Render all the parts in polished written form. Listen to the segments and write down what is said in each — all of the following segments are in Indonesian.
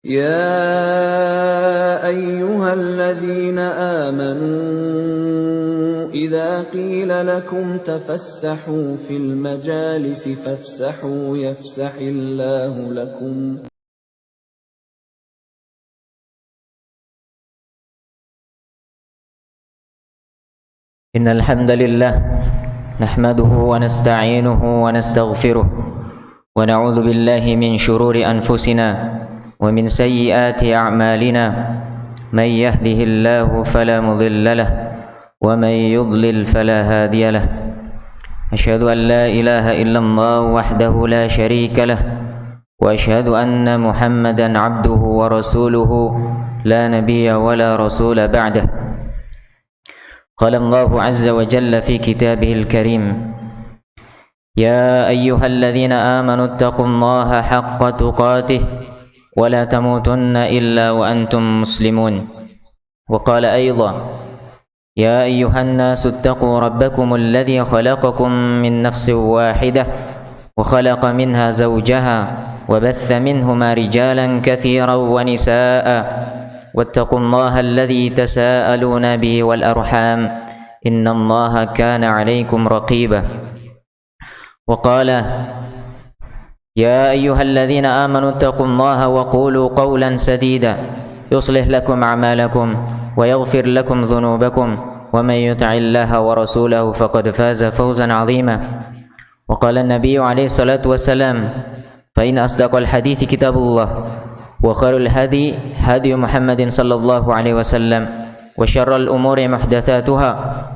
يا أيها الذين آمنوا إذا قيل لكم تفسحوا في المجالس فافسحوا يفسح الله لكم إن الحمد لله نحمده ونستعينه ونستغفره ونعوذ بالله من شرور أنفسنا ومن سيئات أعمالنا من يهده الله فلا مضل له ومن يضلل فلا هادي له أشهد أن لا إله إلا الله وحده لا شريك له وأشهد أن محمدا عبده ورسوله لا نبي ولا رسول بعده. قال الله عز وجل في كتابه الكريم يا أيها الذين آمنوا اتقوا الله حق تقاته ولا تموتن إلا وأنتم مسلمون. وقال أيضا يا أيها الناس اتقوا ربكم الذي خلقكم من نفس واحدة وخلق منها زوجها وبث منهما رجالا كثيرا ونساء واتقوا الله الذي تساءلون به والأرحام إن الله كان عليكم رقيبا. وقال يا أيها الذين آمنوا اتقوا الله وقولوا قولا سديدا يصلح لكم أعمالكم ويغفر لكم ذنوبكم ومن يطع الله ورسوله فقد فاز فوزا عظيما. وقال النبي عليه الصلاة والسلام فإن أصدق الحديث كتاب الله وخير الهدي هدي محمد صلى الله عليه وسلم وشر الأمور محدثاتها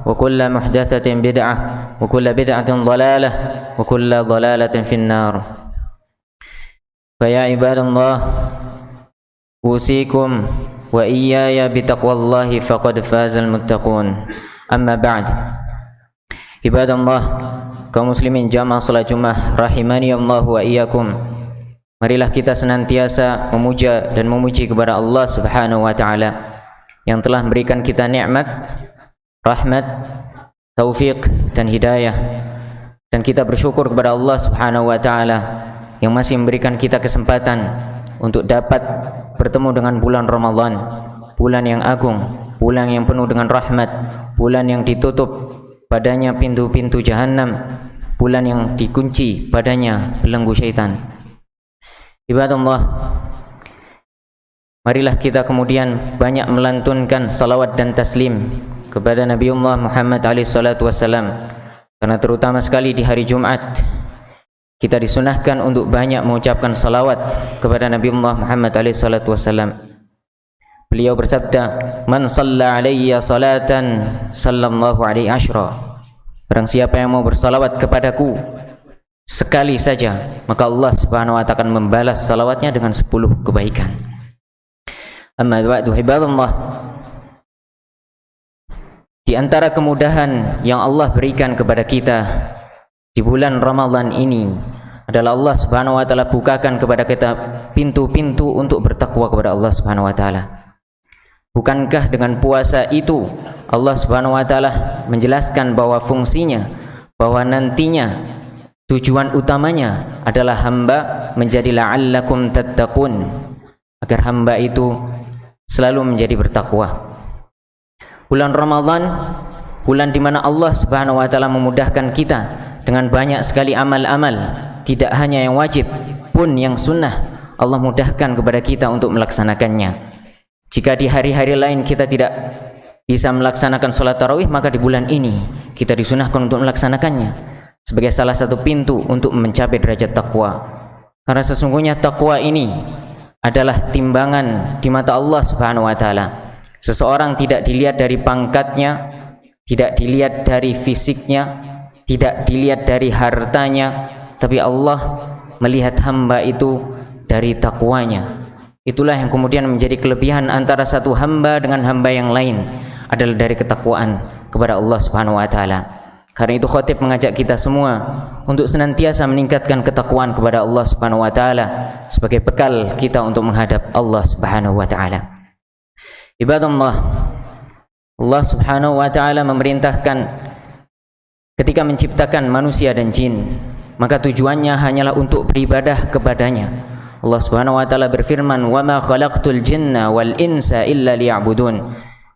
وكل محدثة بدعة وكل بدعة ضلالة وكل ضلالة في النار. فيا عباد الله أوصيكم وإياي بتقوى الله فقد فاز المتقون. أما بعد، عباد الله kaum muslimin jamaah salat Jumat rahimani Allah wa iyyakum. Marilah kita senantiasa memuja dan memuji kepada Allah Subhanahu wa taala yang telah memberikan kita nikmat, rahmat, taufik dan hidayah. Dan kita bersyukur kepada Allah Subhanahu wa taala yang masih memberikan kita kesempatan untuk dapat bertemu dengan bulan Ramadan, bulan yang agung, bulan yang penuh dengan rahmat, bulan yang ditutup padanya pintu-pintu jahanam, bulan yang dikunci padanya belenggu syaitan. Ibadallah, marilah kita kemudian banyak melantunkan salawat dan taslim kepada Nabiullah Muhammad alaihi salatu wassalam, karena terutama sekali di hari Jumat kita disunahkan untuk banyak mengucapkan salawat kepada Nabiullah Muhammad alaihi salatu wassalam. Beliau bersabda, "Man shalla alayya salatan sallallahu alaihi asyra." Barang siapa yang mau bersalawat kepadaku sekali saja, maka Allah Subhanahu wa ta'ala akan membalas salawatnya dengan 10 kebaikan. Amma ba'du, ibadallah, di antara kemudahan yang Allah berikan kepada kita di bulan Ramadan ini adalah Allah Subhanahu wa ta'ala bukakan kepada kita pintu-pintu untuk bertakwa kepada Allah Subhanahu wa ta'ala. Bukankah dengan puasa itu Allah Subhanahu wa ta'ala menjelaskan bahwa fungsinya, bahwa nantinya tujuan utamanya adalah hamba menjadi la'allakum tattaqun, agar hamba itu selalu menjadi bertakwa. Bulan Ramadan, bulan di mana Allah Subhanahu wa ta'ala memudahkan kita dengan banyak sekali amal-amal, tidak hanya yang wajib pun yang sunnah Allah mudahkan kepada kita untuk melaksanakannya. Jika di hari-hari lain kita tidak bisa melaksanakan sholat tarawih, maka di bulan ini kita disunahkan untuk melaksanakannya sebagai salah satu pintu untuk mencapai derajat takwa. Karena sesungguhnya takwa ini adalah timbangan di mata Allah Subhanahu wa ta'ala. Seseorang tidak dilihat dari pangkatnya, tidak dilihat dari fisiknya, tidak dilihat dari hartanya, tapi Allah melihat hamba itu dari takwanya. Itulah yang kemudian menjadi kelebihan antara satu hamba dengan hamba yang lain, adalah dari ketakwaan kepada Allah Subhanahu wa ta'ala. Karena itu khatib mengajak kita semua untuk senantiasa meningkatkan ketakwaan kepada Allah Subhanahu wa ta'ala sebagai bekal kita untuk menghadap Allah Subhanahu wa ta'ala. Ibadallah, Allah Subhanahu wa ta'ala memerintahkan ketika menciptakan manusia dan jin, maka tujuannya hanyalah untuk beribadah kepadanya, Allah Subhanahu wa taala berfirman, "Wa ma khalaqtul jinna wal insa illa liya'budun."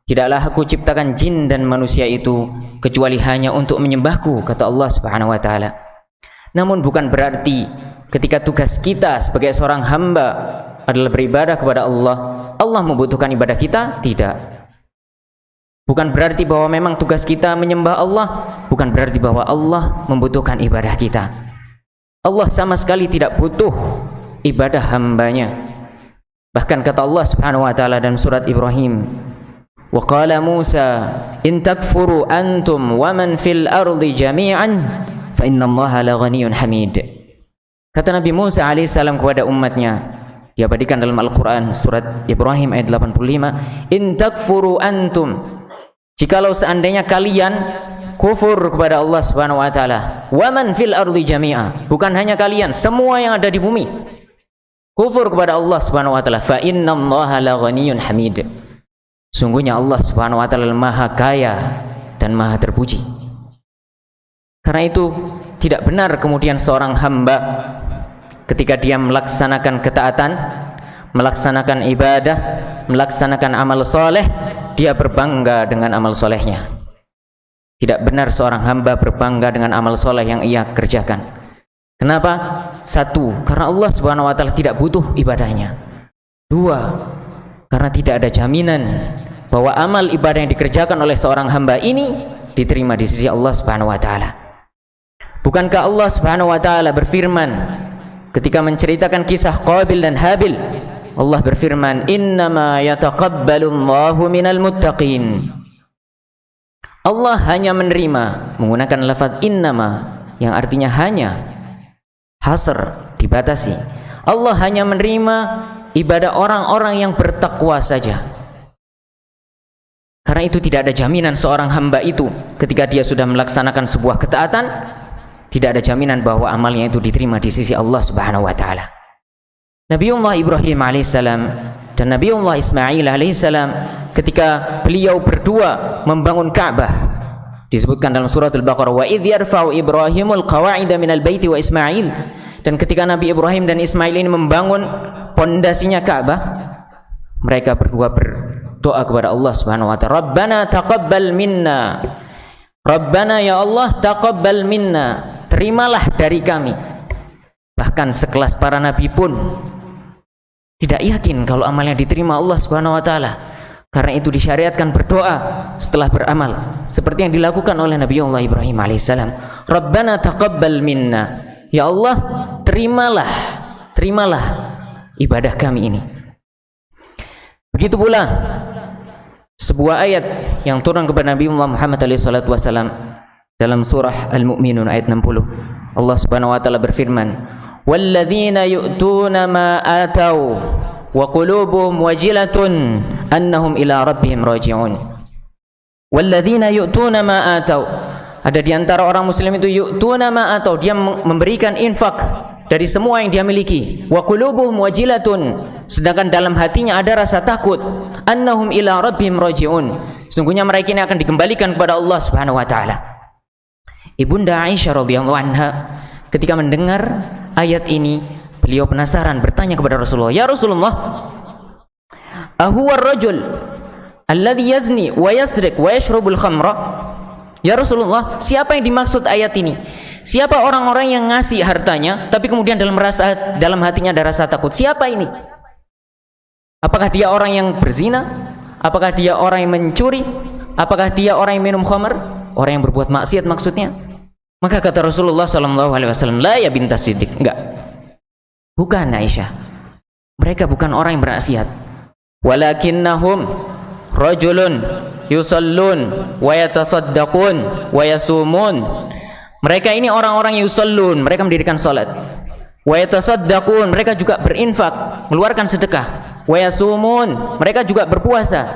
Tidaklah aku ciptakan jin dan manusia itu kecuali hanya untuk menyembahku, kata Allah Subhanahu wa taala. Namun bukan berarti ketika tugas kita sebagai seorang hamba adalah beribadah kepada Allah, Allah membutuhkan ibadah kita, tidak. Bukan berarti bahwa memang tugas kita menyembah Allah, bukan berarti bahwa Allah membutuhkan ibadah kita. Allah sama sekali tidak butuh ibadah hambanya. Bahkan kata Allah Subhanahu wa taala dalam surat Ibrahim, "Wa qala Musa in takfuru antum wa man fil ardi jami'an fa innallaha laghaniyyun hamid." Kata Nabi Musa alaihissalam kepada umatnya, diabadikan dalam Al-Quran surat Ibrahim ayat 85, "In takfuru antum," jikalau seandainya kalian kufur kepada Allah Subhanahu wa taala, wa man fil ardi jami'a, bukan hanya kalian, semua yang ada di bumi kufur kepada Allah Subhanahu wa taala, fa innallaha laghaniyyun hamid, sungguhnya Allah Subhanahu wa taala maha kaya dan maha terpuji. Karena itu tidak benar kemudian seorang hamba ketika dia melaksanakan ketaatan, melaksanakan ibadah, melaksanakan amal soleh, dia berbangga dengan amal solehnya. Tidak benar seorang hamba berbangga dengan amal soleh yang ia kerjakan. Kenapa? Satu, karena Allah Subhanahu wa taala tidak butuh ibadahnya. Dua, karena tidak ada jaminan bahwa amal ibadah yang dikerjakan oleh seorang hamba ini diterima di sisi Allah Subhanahu wa taala. Bukankah Allah Subhanahu wa taala berfirman ketika menceritakan kisah Qabil dan Habil, Allah berfirman, "Innama yataqabbalullahu minal muttaqin." Allah hanya menerima, menggunakan lafaz innama yang artinya hanya, hasr, dibatasi. Allah hanya menerima ibadah orang-orang yang bertakwa saja. Karena itu tidak ada jaminan seorang hamba itu ketika dia sudah melaksanakan sebuah ketaatan, tidak ada jaminan bahwa amalnya itu diterima di sisi Allah Subhanahu wa taala. Nabiullah Ibrahim alaihissalam dan Nabiullah Ismail alaihissalam ketika beliau berdua membangun Ka'bah, disebutkan dalam surat Al-Baqarah, "Wa idh yarfa'u Ibrahimul qawa'ida minal baiti wa Ismail." Dan ketika Nabi Ibrahim dan Ismail ini membangun pondasinya Ka'bah, mereka berdua berdoa kepada Allah Subhanahu wa taala, "Rabbana taqabbal minna." Rabbana ya Allah, taqabbal minna, terimalah dari kami. Bahkan sekelas para nabi pun tidak yakin kalau amalnya diterima Allah Subhanahu wa taala. Karena itu disyariatkan berdoa setelah beramal, seperti yang dilakukan oleh Nabiullah Ibrahim alaihissalam. Rabbana taqabbal minna, ya Allah, terimalah ibadah kami ini. Begitu pula sebuah ayat yang turun kepada Nabi Muhammad SAW dalam surah Al-Mu'minun ayat 60. Allah Subhanahu wa taala berfirman, "Walladzina yu'tuna ma atau wa qulubuhum wajilatun annahum ila rabbihim raji'un." Walladzina yu'tuna ma atau, ada di antara orang muslim itu yu'tuna ma atau, dia memberikan infak dari semua yang dia miliki, wa qulubuhum wajilatun, sedangkan dalam hatinya ada rasa takut, annahum ila rabbihim raji'un, sungguhnya mereka ini akan dikembalikan kepada Allah Subhanahu wa taala. Ibunda Aisyah radhiyallahu anha ketika mendengar ayat ini, beliau penasaran, bertanya kepada Rasulullah, "Ya Rasulullah, ahuwa ar-rajul alladhi yazni wa yasriq wa yashrabul khamra?" Ya Rasulullah, siapa yang dimaksud ayat ini? Siapa orang-orang yang ngasih hartanya tapi kemudian dalam hatinya ada rasa takut? Siapa ini? Apakah dia orang yang berzina? Apakah dia orang yang mencuri? Apakah dia orang yang minum khamr? Orang yang berbuat maksiat maksudnya? Maka kata Rasulullah SAW, "La ya bintas Siddiq." Enggak. Bukan Aisyah. Mereka bukan orang yang bermaksiat. Walakinnahum rajulun yusallun wa yatasaddaqun wa yasumun. Mereka ini orang-orang yusallun, mereka mendirikan salat. Wa yatasaddaqun, mereka juga berinfak, mengeluarkan sedekah. Wa yasumun, mereka juga berpuasa.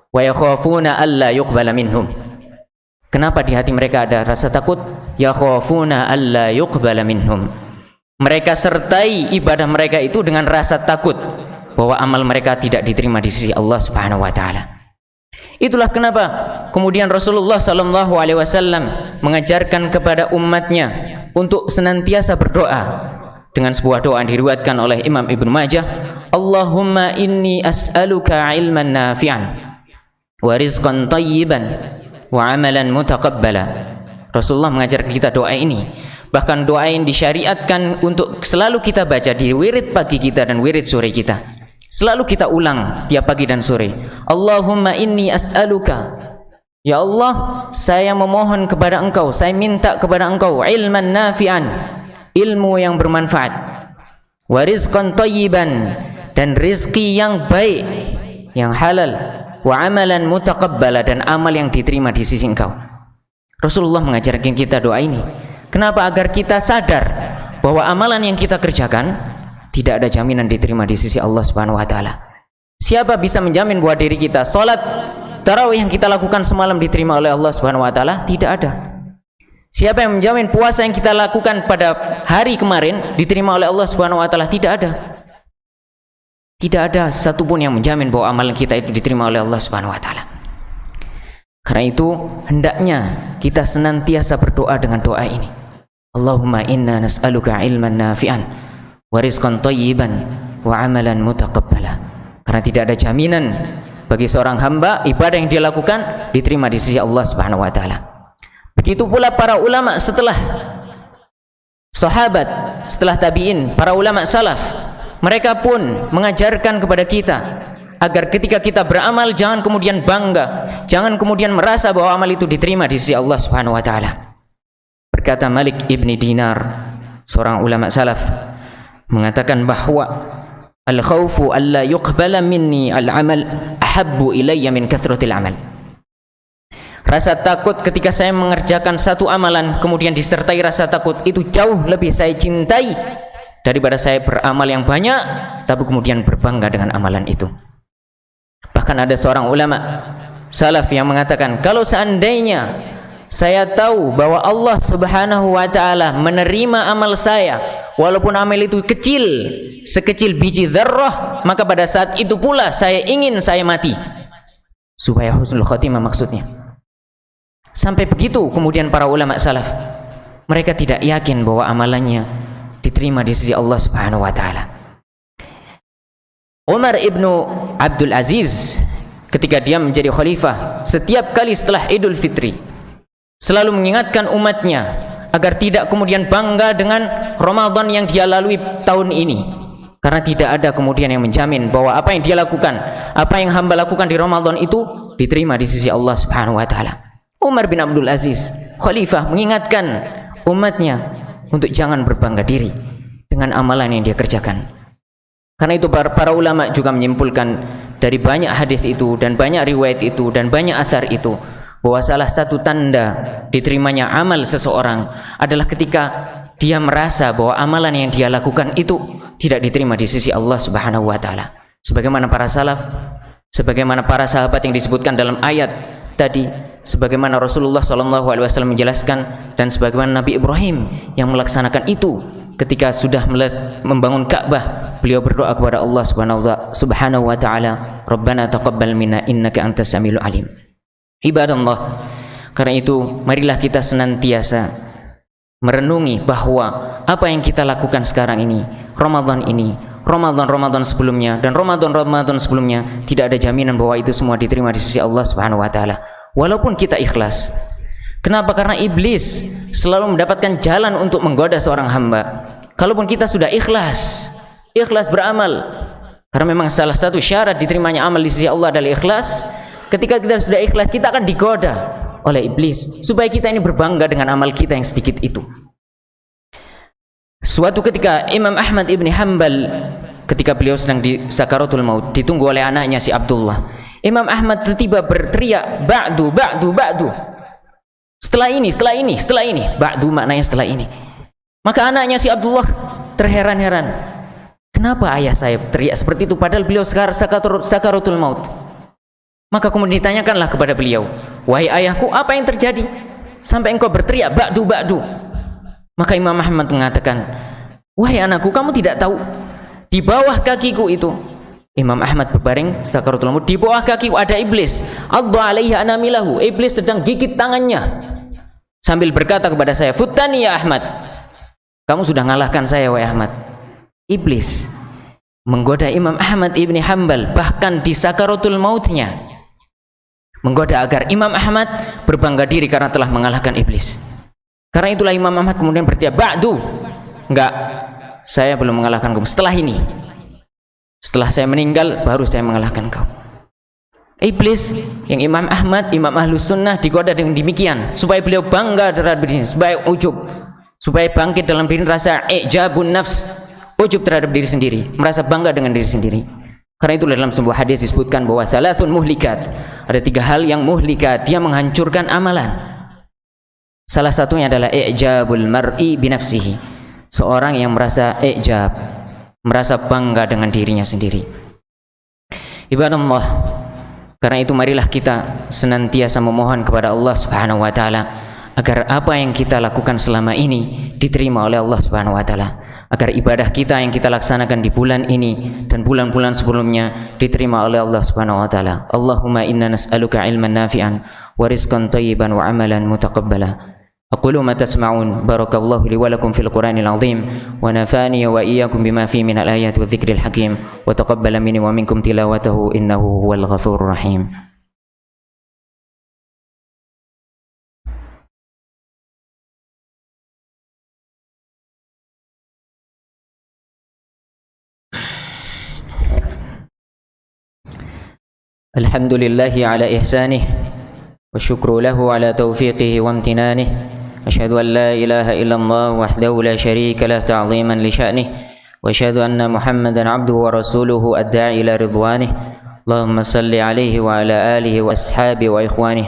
Wa yakhafuna alla yuqbala minhum. Kenapa di hati mereka ada rasa takut? Yakhafuna alla yuqbala minhum. Mereka sertai ibadah mereka itu dengan rasa takut bahwa amal mereka tidak diterima di sisi Allah Subhanahu wa taala. Itulah kenapa kemudian Rasulullah SAW mengajarkan kepada umatnya untuk senantiasa berdoa dengan sebuah doa yang diriwayatkan oleh Imam Ibnu Majah, Allahumma inni as'aluka ilman nafi'an wa rizqan tayyiban wa amalan mutaqabbala. Rasulullah mengajarkan kita doa ini. Bahkan doa ini disyariatkan untuk selalu kita baca di wirid pagi kita dan wirid sore kita. Selalu kita ulang tiap pagi dan sore. Allahumma inni as'aluka, ya Allah, saya memohon kepada Engkau, saya minta kepada Engkau ilman nafi'an, ilmu yang bermanfaat, wa rizqan tayyiban, dan rizki yang baik, yang halal, wa amalan mutaqabbala, dan amal yang diterima di sisi Engkau. Rasulullah mengajarkan kita doa ini. Kenapa? Agar kita sadar bahwa amalan yang kita kerjakan tidak ada jaminan diterima di sisi Allah Subhanahu wa taala. Siapa bisa menjamin bahwa diri kita salat tarawih yang kita lakukan semalam diterima oleh Allah Subhanahu wa taala? Tidak ada. Siapa yang menjamin puasa yang kita lakukan pada hari kemarin diterima oleh Allah Subhanahu wa taala? Tidak ada. Tidak ada satupun yang menjamin bahwa amalan kita itu diterima oleh Allah Subhanahu wa taala. Karena itu hendaknya kita senantiasa berdoa dengan doa ini. Allahumma inna nas'aluka ilman nafi'an wa rizqan tayyiban wa amalan mutaqabbala. Karena tidak ada jaminan bagi seorang hamba ibadah yang dia lakukan diterima di sisi Allah Subhanahu wa taala. Begitu pula para ulama setelah sahabat, setelah tabi'in, para ulama salaf, mereka pun mengajarkan kepada kita agar ketika kita beramal jangan kemudian bangga, jangan kemudian merasa bahwa amal itu diterima di sisi Allah Subhanahu wa taala. Berkata Malik ibni Dinar, seorang ulama salaf, mengatakan bahwa al-khawfu alla yuqbala minni al-amal ahabbu ilayya min kathratil amal. Rasa takut ketika saya mengerjakan satu amalan kemudian disertai rasa takut itu jauh lebih saya cintai daripada saya beramal yang banyak tapi kemudian berbangga dengan amalan itu. Bahkan ada seorang ulama salaf yang mengatakan, kalau seandainya saya tahu bahwa Allah Subhanahu wa taala menerima amal saya walaupun amal itu kecil, sekecil biji dzarrah, maka pada saat itu pula saya ingin saya mati supaya husnul khatimah maksudnya. Sampai begitu kemudian para ulama salaf, mereka tidak yakin bahwa amalannya diterima di sisi Allah Subhanahu wa taala. Umar ibnu Abdul Aziz ketika dia menjadi khalifah, setiap kali setelah Idul Fitri selalu mengingatkan umatnya agar tidak kemudian bangga dengan Ramadan yang dia lalui tahun ini, karena tidak ada kemudian yang menjamin bahwa apa yang dia lakukan, apa yang hamba lakukan di Ramadan itu diterima di sisi Allah Subhanahu wa taala. Umar bin Abdul Aziz khalifah mengingatkan umatnya untuk jangan berbangga diri dengan amalan yang dia kerjakan. Karena itu para ulama juga menyimpulkan dari banyak hadis itu dan banyak riwayat itu dan banyak asar itu bahwa salah satu tanda diterimanya amal seseorang adalah ketika dia merasa bahwa amalan yang dia lakukan itu tidak diterima di sisi Allah Subhanahu wa taala. Sebagaimana para salaf, sebagaimana para sahabat yang disebutkan dalam ayat tadi, sebagaimana Rasulullah SAW menjelaskan, dan sebagaimana Nabi Ibrahim yang melaksanakan itu ketika sudah membangun Ka'bah, beliau berdoa kepada Allah Subhanahu wa taala, Rabbana taqabbal minna innaka antas samiul alim. Ibadallah, karena itu marilah kita senantiasa merenungi bahwa apa yang kita lakukan sekarang ini, Ramadan ini, Ramadan sebelumnya dan Ramadan sebelumnya, tidak ada jaminan bahwa itu semua diterima di sisi Allah Subhanahu wa taala walaupun kita ikhlas. Kenapa? Karena iblis selalu mendapatkan jalan untuk menggoda seorang hamba. Kalaupun kita sudah ikhlas beramal, karena memang salah satu syarat diterimanya amal di sisi Allah adalah ikhlas. Ketika kita sudah ikhlas, kita akan digoda oleh iblis supaya kita ini berbangga dengan amal kita yang sedikit itu. Suatu ketika Imam Ahmad ibni Hanbal, ketika beliau sedang di sakaratul maut, ditunggu oleh anaknya si Abdullah, Imam Ahmad tiba berteriak, ba'du. Setelah ini, ba'du maknanya setelah ini. Maka anaknya si Abdullah terheran-heran, kenapa ayah saya teriak seperti itu padahal beliau sakaratul maut? Maka kemudian ditanyakanlah kepada beliau, wahai ayahku, apa yang terjadi sampai engkau berteriak ba'du? Maka Imam Ahmad mengatakan, wahai anakku, kamu tidak tahu di bawah kakiku itu, Imam Ahmad berbaring sakaratul maut, di bawah kakiku ada iblis, adha alaiha anamilahu, iblis sedang gigit tangannya sambil berkata kepada saya, futtani ya Ahmad, kamu sudah ngalahkan saya wahai Ahmad. Iblis menggoda Imam Ahmad ibni Hanbal, bahkan di sakaratul mautnya menggoda agar Imam Ahmad berbangga diri karena telah mengalahkan iblis. Karena itulah Imam Ahmad kemudian berkata, "Ba'du, enggak, saya belum mengalahkan kamu. Setelah ini, setelah saya meninggal, baru saya mengalahkan kau." Iblis yang Imam Ahmad, Imam Ahlus Sunnah digoda dengan demikian supaya beliau bangga terhadap dirinya, supaya ujub, supaya bangkit dalam diri rasa ijabun nafs, ujub terhadap diri sendiri, merasa bangga dengan diri sendiri. Karena itu dalam sebuah hadis disebutkan bahwa salasun muhlikat, ada 3 hal yang muhlikat, dia menghancurkan amalan. Salah satunya adalah ijabul mar'i binafsihi, seorang yang merasa ijab, merasa bangga dengan dirinya sendiri. Ibadallah, karena itu marilah kita senantiasa memohon kepada Allah Subhanahu wa taala agar apa yang kita lakukan selama ini diterima oleh Allah Subhanahu wa taala, agar ibadah kita yang kita laksanakan di bulan ini dan bulan-bulan sebelumnya diterima oleh Allah Subhanahu wa taala. Allahumma inna nas'aluka ilman nafi'an wa rizqan thayyiban wa amalan mutaqabbala. أقول ما تسمعون بارك الله لي ولكم في القرآن العظيم ونفعني وإياكم بما فيه من الآيات والذكر الحكيم وتقبل مني ومنكم تلاوته إنه هو الغفور الرحيم. الحمد لله على إحسانه والشكر له على توفيقه وامتنانه. أشهد أن لا إله إلا الله وحده لا شريك له تعظيما لشأنه وأشهد أن محمدا عبده ورسوله الداعي إلى رضوانه. اللهم صل عليه وعلى آله وأصحابه وإخوانه.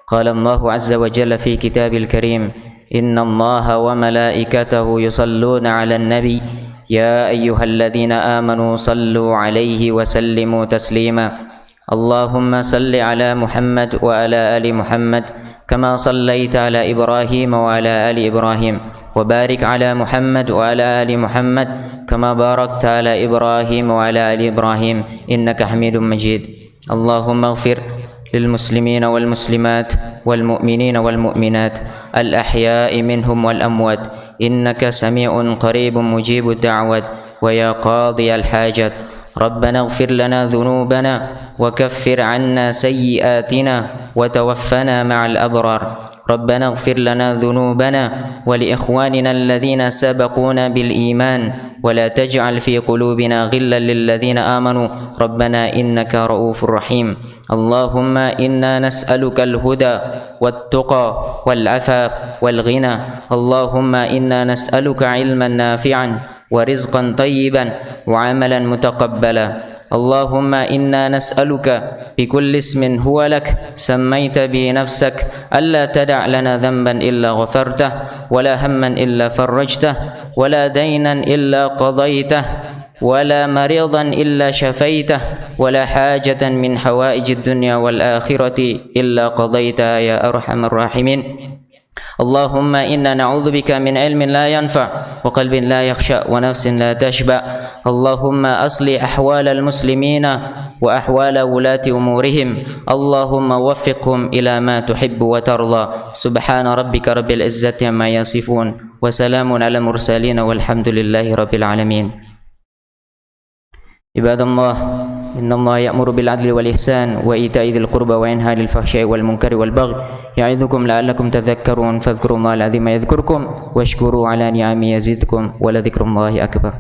قال الله عز وجل في كتابه الكريم إن الله وملائكته يصلون على النبي يا أيها الذين آمنوا صلوا عليه وسلموا تسليما. اللهم صل على محمد وعلى آل محمد كما صليت على إبراهيم وعلى آل إبراهيم وبارك على محمد وعلى آل محمد كما باركت على إبراهيم وعلى آل إبراهيم إنك حميد مجيد. اللهم اغفر للمسلمين والمسلمات والمؤمنين والمؤمنات الأحياء منهم والأموات إنك سميع قريب مجيب الدعوات ويا قاضي الحاجات. ربنا اغفر لنا ذنوبنا وكفر عنا سيئاتنا وتوفنا مع الأبرار. ربنا اغفر لنا ذنوبنا ولإخواننا الذين سبقونا بالإيمان ولا تجعل في قلوبنا غلا للذين آمنوا ربنا إنك رؤوف رحيم. اللهم إنا نسألك الهدى والتقى والعفاف والغنى. اللهم إنا نسألك علما نافعا ورزقا طيبا وعملا متقبلا. اللهم إنا نسألك بكل اسم هو لك سميت به نفسك ألا تدع لنا ذنبا إلا غفرته ولا هما إلا فرجته ولا دينا إلا قضيته ولا مريضا إلا شفيته ولا حاجة من حوائج الدنيا والآخرة إلا قضيتها يا أرحم الراحمين. اللهم إنا نعوذ بك من علم لا ينفع وقلب لا يخشع ونفس لا تشبع. اللهم أصلح أحوال المسلمين وأحوال ولاة أمورهم. اللهم وفقهم إلى ما تحب وترضى. سبحان ربك رب العزة عما يصفون وسلام على المرسلين والحمد لله رب العالمين. عباد الله إن الله يأمر بالعدل والإحسان وإيتاء ذي القربى وينهى عن الفحشاء والمنكر والبغي يعظكم لعلكم تذكرون فاذكروا الله العظيم يذكركم واشكروا على نعمه يزدكم ولذكر الله أكبر.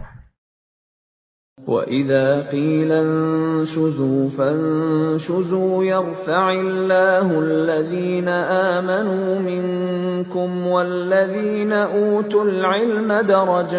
وَإِذَا قِيلَ انشُزُوا فَانشُزُوا يَرْفَعِ اللَّهُ الَّذِينَ آمَنُوا مِنكُمْ وَالَّذِينَ أُوتُوا الْعِلْمَ دَرَجَاتٍ